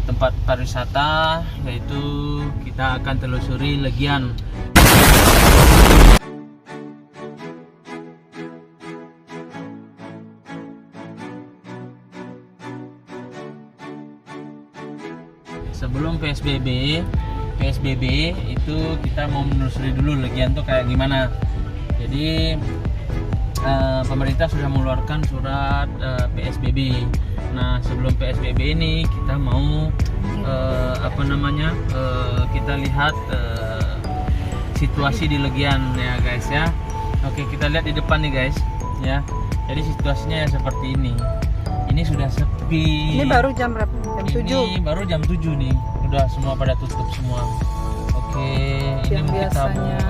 tempat pariwisata, yaitu kita akan telusuri Legian. Sebelum PSBB itu kita mau menelusuri dulu Legian tuh kayak gimana. Jadi pemerintah sudah mengeluarkan surat PSBB. Nah, sebelum PSBB ini kita mau kita lihat situasi di Legian ya guys ya. Oke, kita lihat di depan nih guys ya. Jadi situasinya ya seperti ini. Ini sudah sepi. Ini baru jam berapa? Jam 7. Ini baru jam 7 nih. Udah semua pada tutup semua. Oke, ini mungkin tamu ya.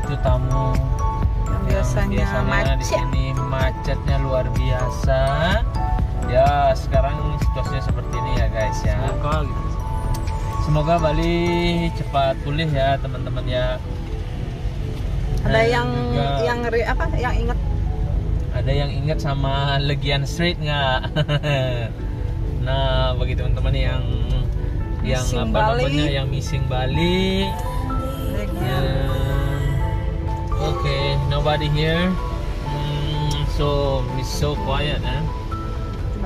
Itu tamu. Biasanya di sini macetnya luar biasa. Ya, sekarang situasinya seperti ini ya guys ya. Semoga Bali cepat pulih ya teman-teman ya. Ada yang ingat? Ada yang ingat sama Legian Street nggak? Nah, bagi teman-teman yang missing Bali. yang missing Bali. Okay, nobody here. So it's so quiet, eh?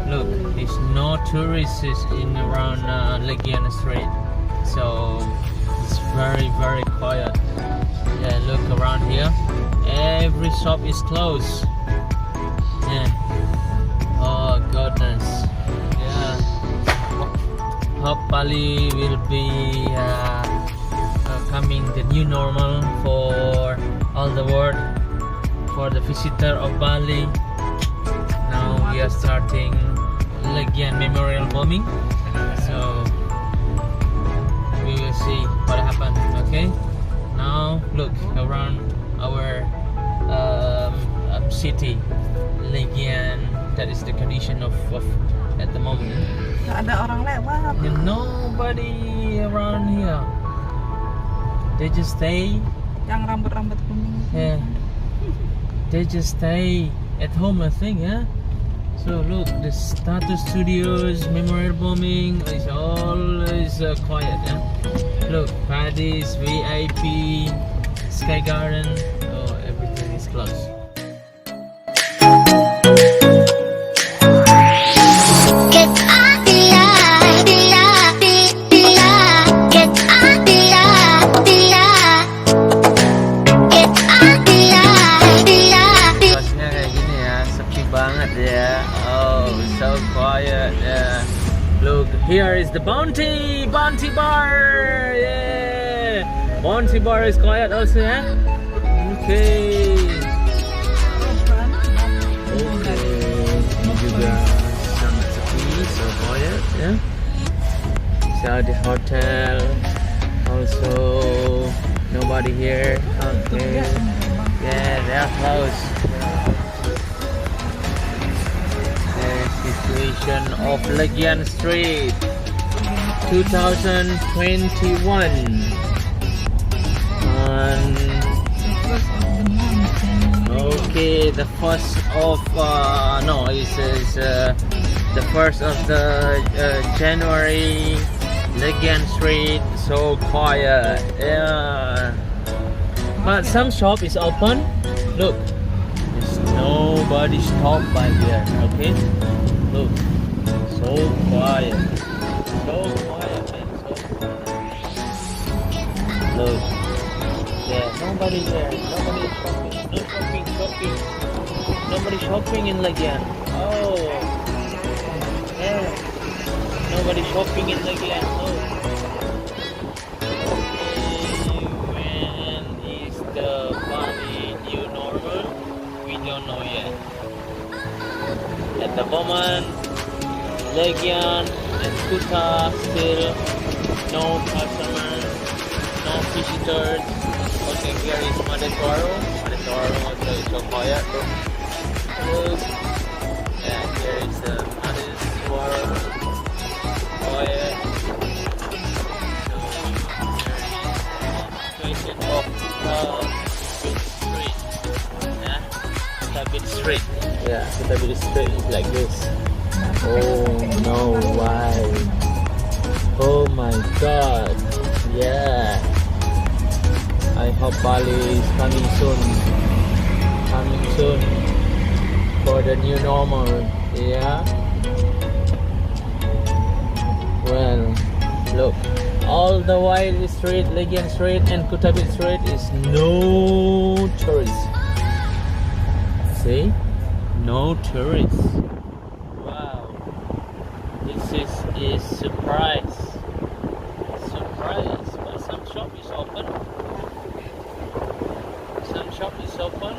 Look, there's no tourists in around Legian Street, so it's very quiet. Yeah, look around here. Every shop is closed. Yeah. Oh goodness. Yeah. Hope Bali will be coming the new normal for all the world, for the visitor of Bali. Now we are starting Legian memorial bombing, so we will see what happens. Okay, now look around our city Legian. That is the condition of at the moment. Gak ada orang lewat. Nobody around here. They just stay. Yang rambut kuning. Yeah. They just stay at home, I think, yeah. So look, the status studios, memorial bombing is always quiet, yeah. Look, Paddy's, VIP, Sky Garden, oh, everything is closed. Here is the Bounty Bar. Yeah, Bounty Bar is quiet also, yeah. Okay. Ini juga sangat sepi, so quiet, yeah. So the hotel also nobody here. Okay. Yeah, they are closed. Situation of Legian Street 2021. Okay, the first of the first of the January. Legian Street so quiet, yeah. But some shop is open. Look, there's nobody stop by here. Okay. Look, so quiet, man, so quiet. Look, yeah, nobody there, nobody shopping, nobody shopping in Legian. Oh, yeah, nobody shopping in Legian. Oh. Okay, when is the Bali new normal? We don't know yet. At the moment, Legian and Kuta still no customers, no visitors. Okay, here is Madetoro also is so quiet. Look, yeah, here is the Madetoro, quiet. So, situation of street, yeah, Tabit Street. Yeah, Tabit Street is like this. Oh no, why? god. Yeah. I hope Bali is coming soon. Coming soon for the new normal. Yeah. Well, look. All the while street, Legian Street and Kutabit Street is no tourists. See? No tourists. Wow. This is a surprise. Surprise. But some shop is open. Some shop is open.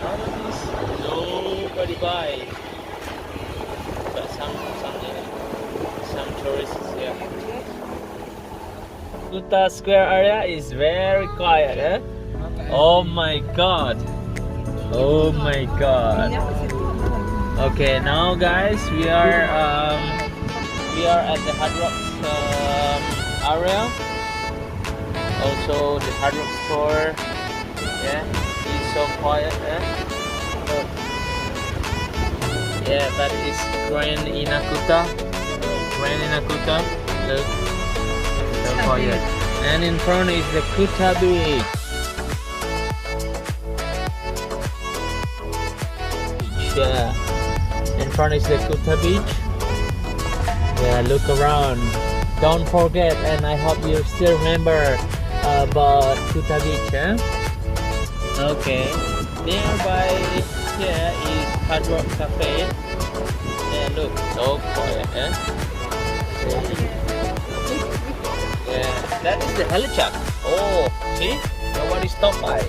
Nowadays nobody buy. But some tourists here. Kuta Square area is very quiet, eh? Oh my god. Oh my god. Okay, now guys, we are at the Hard Rock area. Also the Hard Rock store. Yeah, it's so quiet, eh? Look. Yeah, that is Grand Inakuta. Grand Inakuta. Look. So quiet. And in front is the Kuta Beach. Yeah. In front is the Kuta Beach. Yeah, look around. Don't forget, and I hope you still remember about Kuta Beach, eh? Okay. Nearby here is Hard Rock Cafe. Yeah, look, so quiet, eh? Yeah, that is the helipad. Oh, see? Nobody stopped by.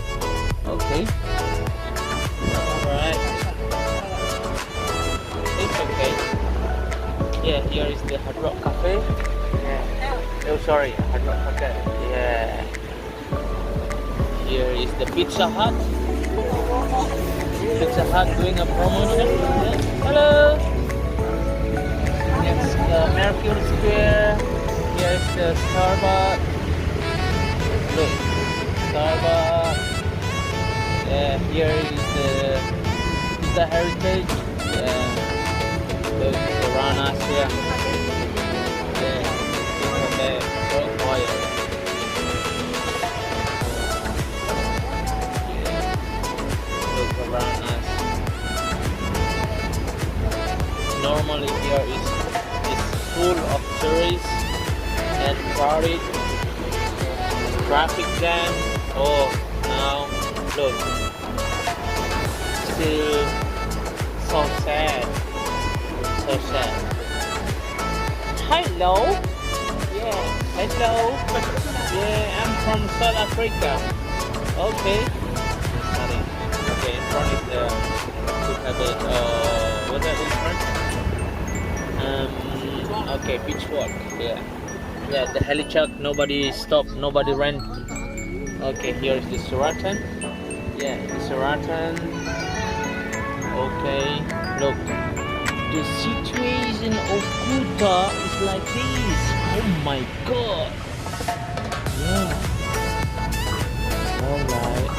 Okay. Alright. It's okay. Yeah, here is the Hard Rock Cafe. Yeah. Oh, sorry, Hard Rock Cafe. Yeah. Here is the Pizza Hut. Pizza Hut doing a promotion. Yeah. Hello. It's Mercury Square. Here is the Starbucks. Look, Starbucks. Yeah, here is the Heritage. Yeah, look around us here. Yeah, look at that, so quiet. Look around us. Normally here is full of tourists and crowded, traffic jam. Oh, now look, still so sad, so sad. Hello, yeah, hello, yeah, I'm from South Africa. Okay, sorry. Okay, in front is the what's that in front? Okay, beach walk. Yeah. Yeah, the helipad, nobody stopped, nobody ran. Okay, here is the Suratan. Yeah, the Suratan. Okay, look. The situation of Kuta is like this. Oh my god. Yeah. Alright.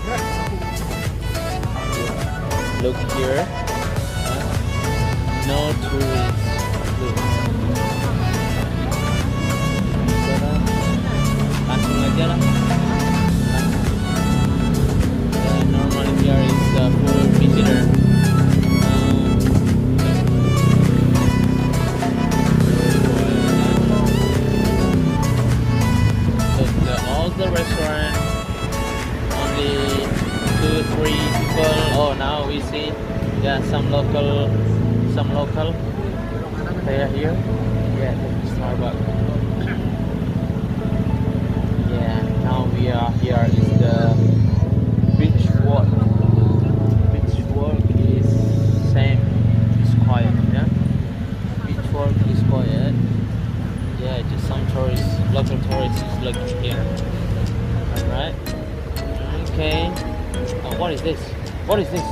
Yeah. Look here. No tourists. Look. Langsung aja lah. Normally here is full visitor. All the restaurant only 2-3 people. Oh, now we see some local. They are here. Yeah, Starbucks. Yeah, now we are here is the beach walk. Beach walk is same. It's quiet. Yeah. Beach walk is quiet. Yeah, just some tourists, local tourists is looking here. Alright. Okay. Oh, what is this? What is this?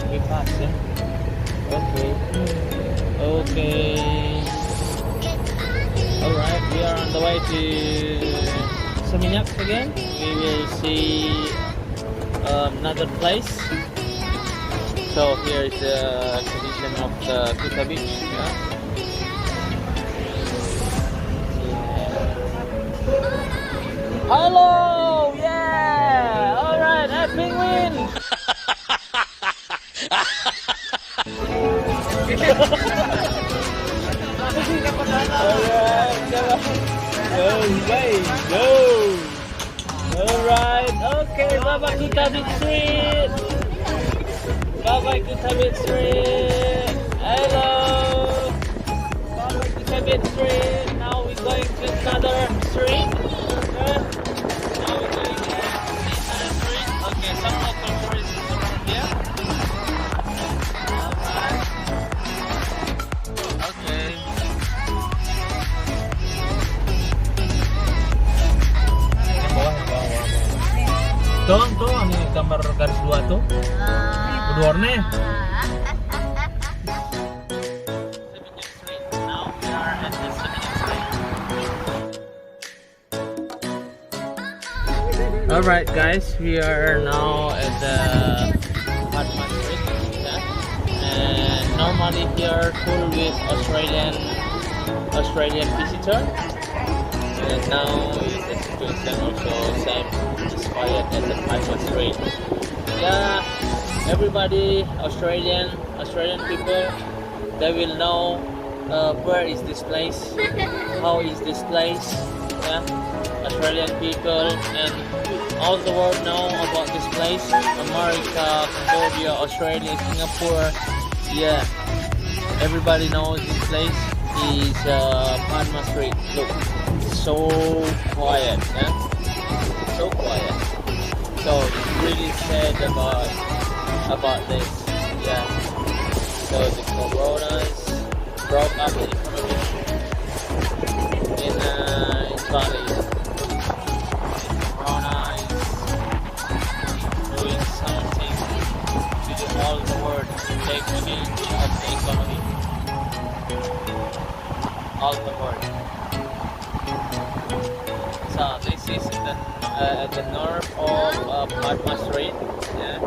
We pass, yeah? Okay. Okay. Alright, we are on the way to Seminyak again. We will see another place. So here is the condition of the Kuta beach. Yeah. Hello, yeah. All right, hey, penguin. Alright, go away, go. Alright, okay, bye bye Kuta Beach Street. Bye bye Kuta Beach Street. Hello. Bye bye Kuta Beach Street. Now we're going to another street. Okay. Now we're going to another street. Okay, some local tourists around here. Okay. Tuh, ini gambar garis dua tuh. Udah warna. Now we are at the Alright guys, we are now at the Padma Street. Yeah. And normally here full with Australian visitor. And now the situation also same, is quiet at the Padma Street. Yeah, everybody Australian people, they will know where is this place, how is this place. Yeah, Australian people and all the world know about this place. America, Cambodia, Australia, Singapore. Yeah, everybody knows this place is Padma Street. Look, so quiet, yeah? So quiet. So it's really sad about this, yeah. So the coronas broke up the economy in Bali. Corona is doing something to the whole world to take advantage of the economy. All the world. So this is the north of Padma Street. Yeah.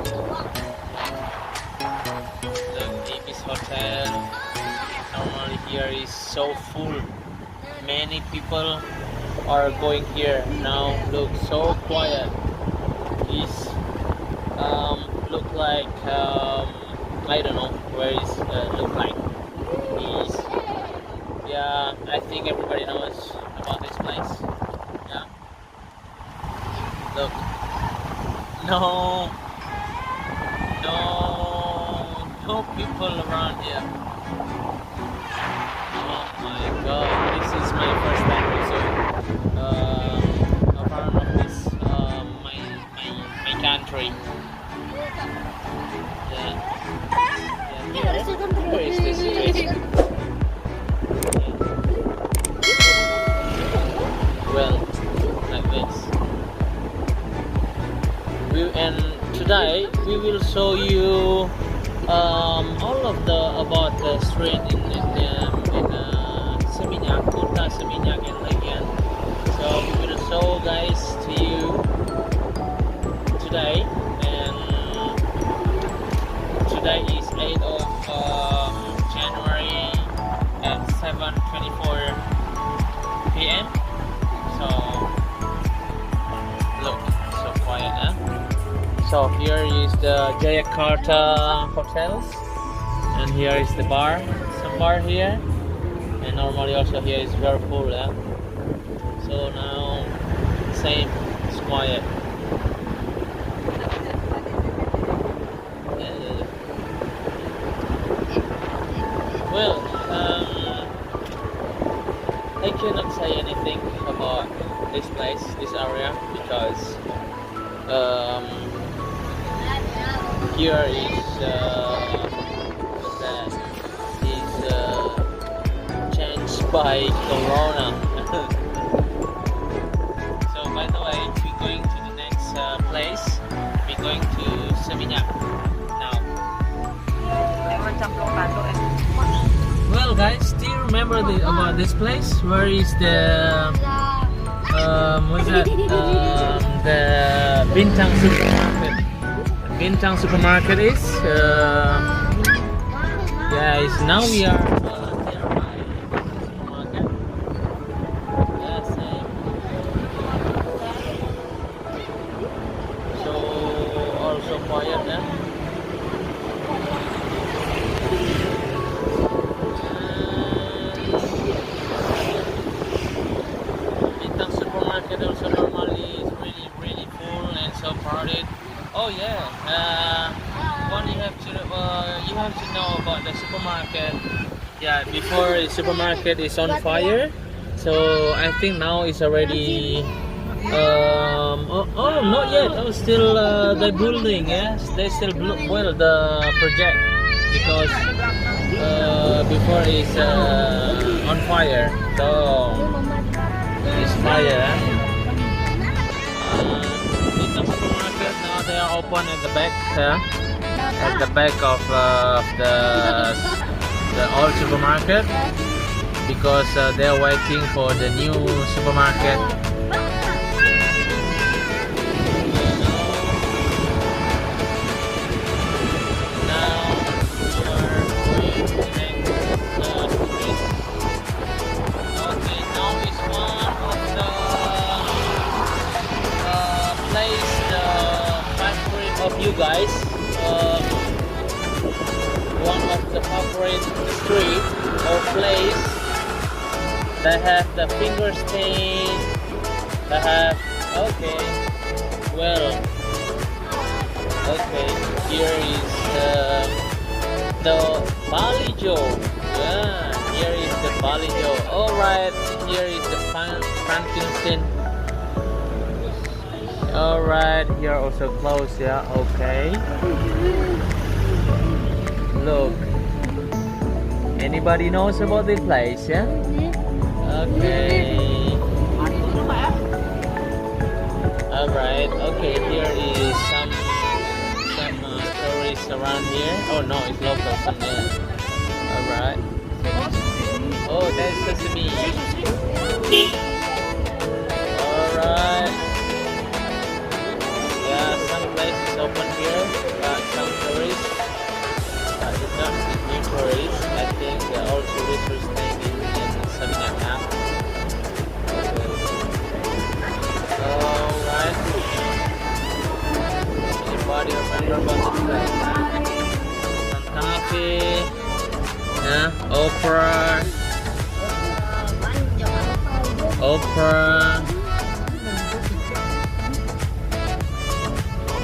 The Ibis Hotel. Normally here is so full. Many people are going here now. Look so quiet. It's look like I don't know where is look like. It's, yeah, I think everybody knows about this place. Yeah. Look. No people around here. Oh my god, this is my first time also around of this my country. Yeah. Where is this situation? Well, like this. And today we will show you all of about the street in Seminyak, Kota Seminyak and Legian. So we will show guys to you today, and today is 8th of January at 7:24 p.m. So look, so quiet, huh? So here is the Jakarta hotels, and here is the bar, some bar here, and normally also here is very full. Yeah? So now same, it's quiet. Well, I cannot say anything about this place, this area, because here is that is changed by Corona. So by the way, we're going to the next place. We're going to Seminyak now. Well guys, do you remember about this place? Where is the what's that? The Bintang Supermarket. Bintang supermarket is. Yes, now we are nearby supermarket. Yeah, same. So also quiet, eh? Bintang supermarket also normally is really full and so crowded. Oh yeah. One you have to know about the supermarket. Yeah, before the supermarket is on fire, so I think now it's already. Not yet. Oh, still the building. Yes, they still well the project because before it's on fire. So it's fire. In the supermarket now they are open at the back. At the back of the old supermarket because they're waiting for the new supermarket. You guys, one of the favorite street or place that have the finger stain. That have here is the Bali Joe. Yeah, here is the Bali Joe. All right, here is the Frankenstein. Alright, here also closed, yeah, okay. Look. Anybody knows about this place, yeah? Okay. Alright, okay, here is some tourists around here. Oh no, it's local, Alright. Oh, that's sesame. Alright. Some places open here, but some tourists, it's not new tourists. I think all tourists are staying in Saminaka. Alright. Anybody remember about this place? Santa Fe, Opera.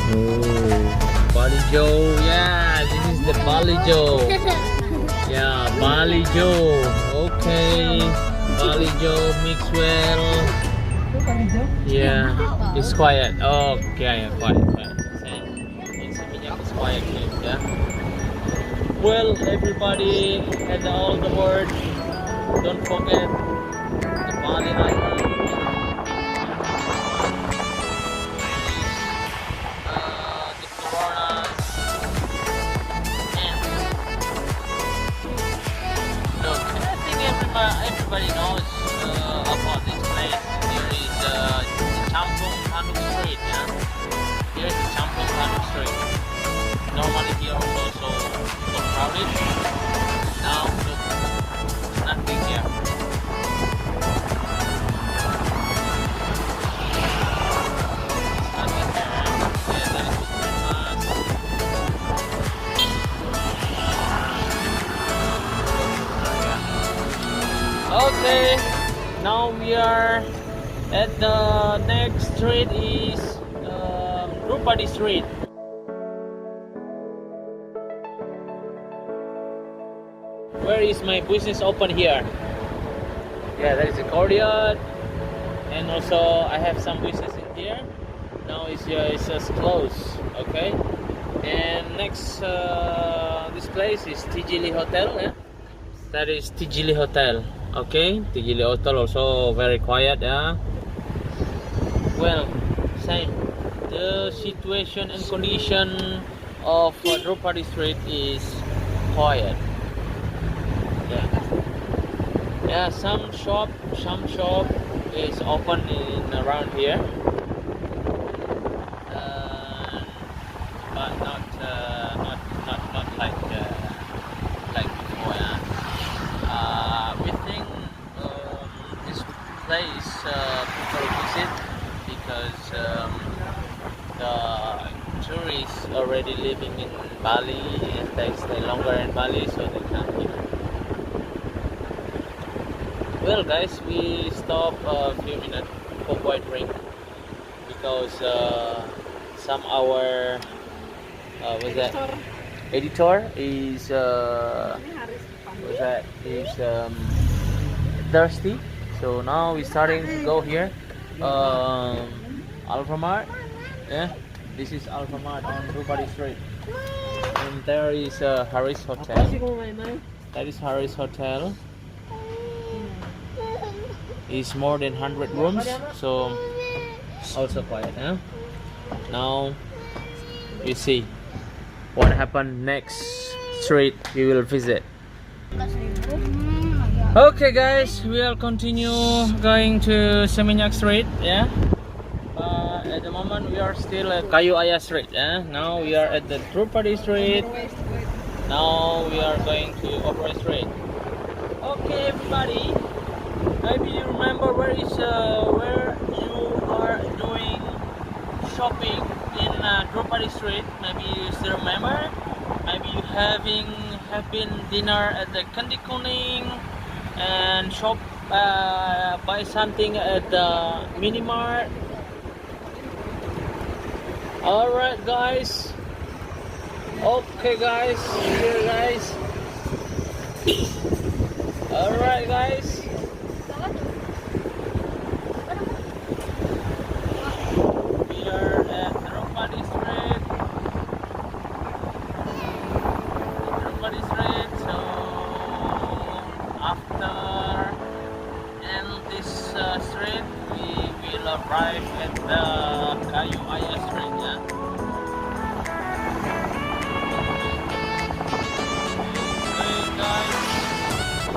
Oh, Bali Joe, yeah, this is the Bali Joe. Yeah, Bali Joe. Okay, Bali Joe Mixwell. Yeah, it's quiet. Okay, quiet. It's quiet, yeah. Well, everybody and all the world, don't forget the Bali Island. Everybody knows about this place. Here is the Champong Tanuk Street. Yeah, here is the Champong Tanuk Street. Normally here also so crowded. Now look, nothing here. Nothing here. Yeah, that is okay, now we are at the next street is Drupadi Street. Where is my business open here? Yeah, there is a courtyard, and also I have some business in here. Now it's just closed. Okay, and next this place is Tijili Hotel. Yeah? That is Tijili Hotel. Okay, Tijili Hotel also very quiet, yeah. Well, same. The situation and condition of Drupadi Street is quiet. Yeah, some shop is open in around here, but now already living in Bali and they stay longer in Bali, so they come here. Well, guys, we stop a few minutes for quiet drink because some our what's that editor is what's that is thirsty. So now we're starting to go here. Alfamart. Yeah, this is Alfamart on Rupari Street. And there is Harris Hotel. That is Harris Hotel. It's more than 100 rooms, so also quiet. Huh? Now you see what happened next street we will visit. Okay guys, we will continue going to Seminyak Street. Yeah, at the moment we are still at Kayu Ayah Street. Yeah, now we are at the Drupadi Street. Now we are going to Opera Street. Okay everybody, maybe you remember where you are doing shopping in Drupadi Street. Maybe you still remember. Maybe you have been dinner at the Kandi Kuning and shop buy something at the mini mart. Alright guys, okay guys, here guys. Alright guys, we are at Drupadi Street. Drupadi Street, so after end this street we will arrive at the Kayu Ayah Street. Yeah, okay guys,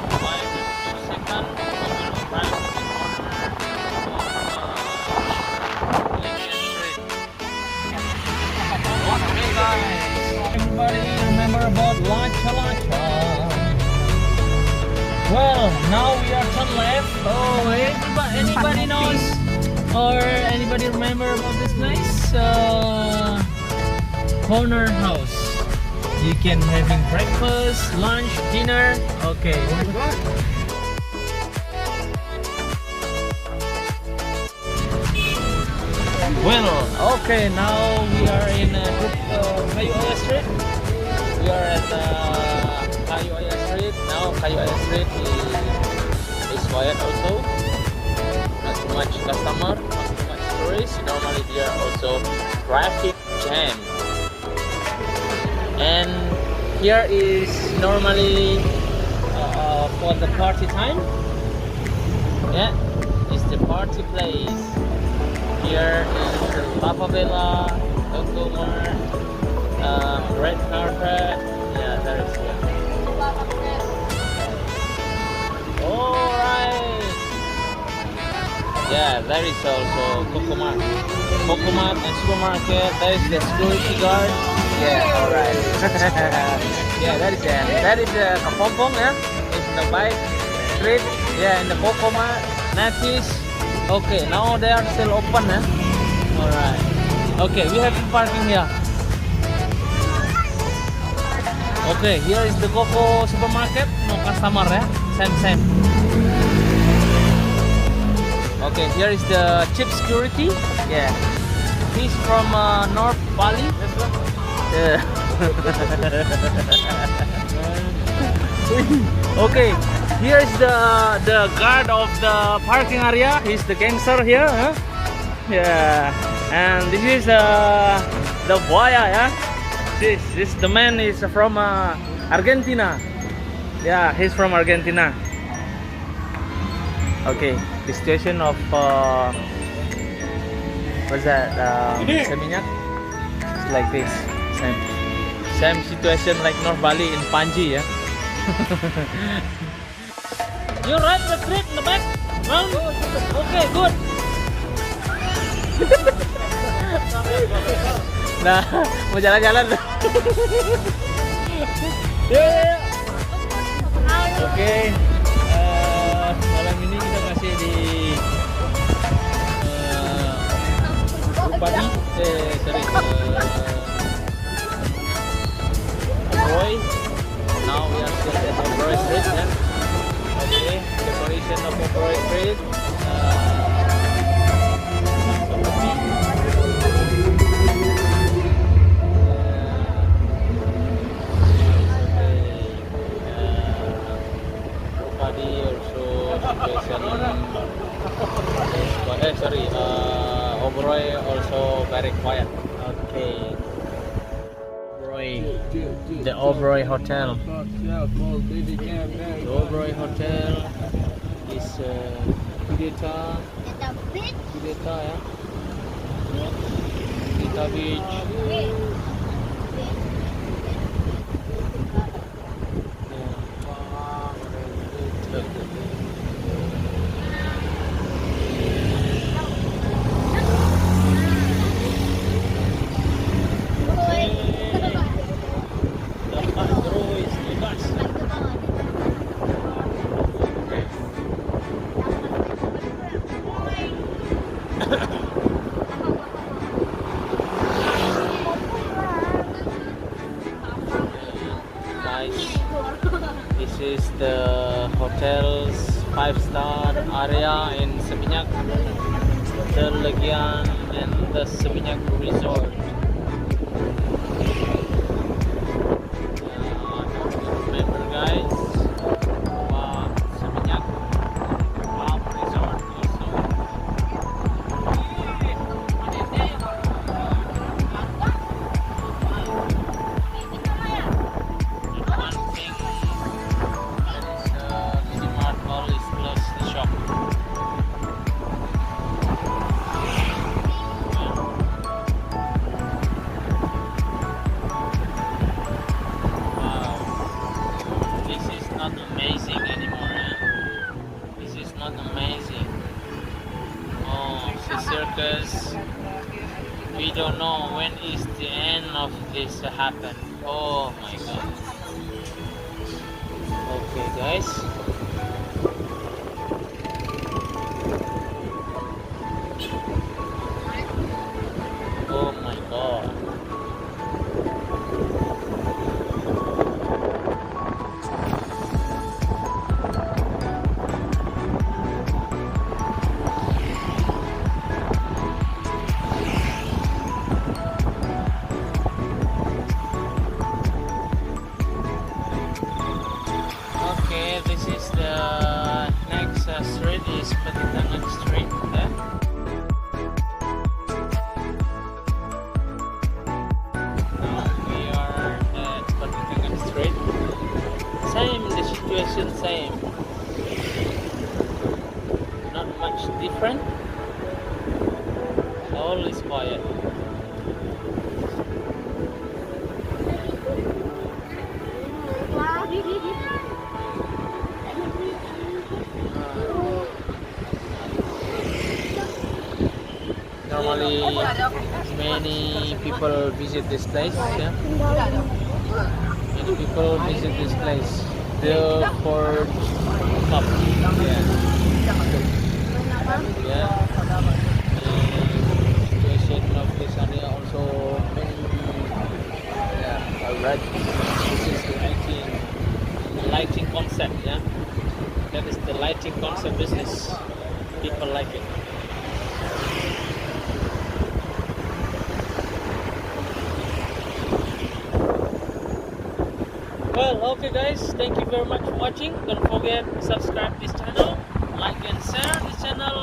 by the 2 seconds we will arrive at the corner of Legion Street. Okay guys, everybody remember about Lacha Lacha? Well, now we are turn left. Oh, anybody knows or anybody remember about this place? Corner house. You can having breakfast, lunch, dinner. Okay. Well, okay. Now we are in Kayu Ayah Street. We are at Kayu Ayah Street. Now Kayu Ayah Street is quiet also. Not too much customer, not too much tourists. Normally there are also traffic jam. And here is normally for the party time. Yeah, it's the party place. Here is the Papa Bella, Goverment, red carpet. Yeah, there is here. Alright. Yeah, there is also Cocomat and supermarket. There is the security guard. Yeah, alright. Yeah, that is the Kapompong, yeah. It's in the bike street. Yeah, in the Cocomat, Natis. Okay, now they are still open, yeah. Alright. Okay, we have parking here. Okay, here is the Coco supermarket. No customer, yeah. Same. Okay, here is the chief security. Yeah, he's from North Bali. Yeah. Okay, here is the guard of the parking area. He's the gangster here. Huh? Yeah, and this is the buaya. Yeah, this the man is from Argentina. Yeah, he's from Argentina. Okay, the situation of what's that? Seminyak. It's like this. Same situation like North Bali in Panji, yeah. You right the street in the back? Round? Okay, good. Nah, mau jalan-jalan. Yeah. Oke. Malam ini kita masih di Rupadi, are still at Oberoi Street, yeah. Okay, decoration of Oberoi Street. Bali also situation. Oberoi also very quiet. Okay. Oberoi, the Oberoi Hotel. The Oberoi Hotel is Kudeta, yeah. Kudeta Beach. This is the hotel's 5-star area in Seminyak, the Legian and the Seminyak Resort. Remember guys, Seminyak Resort also. Amazing anymore, eh? This is not amazing. Oh, the circus. We don't know when is the end of this to happen. Oh my god. Okay guys. Oh my god. This is the next street is Petitangan Street. Yeah? Now we are at Petitangan Street. Same, the situation same. Not much different. All is quiet. Normally, many people visit this place. Yeah? Many people visit this place. The Ford Cup. Yeah. Yeah. The situation of this area also many. Yeah. Alright. This is the lighting concept. Yeah. That is the lighting concept business. People like it. Well, okay guys, thank you very much for watching. Don't forget to subscribe this channel, like and share this channel.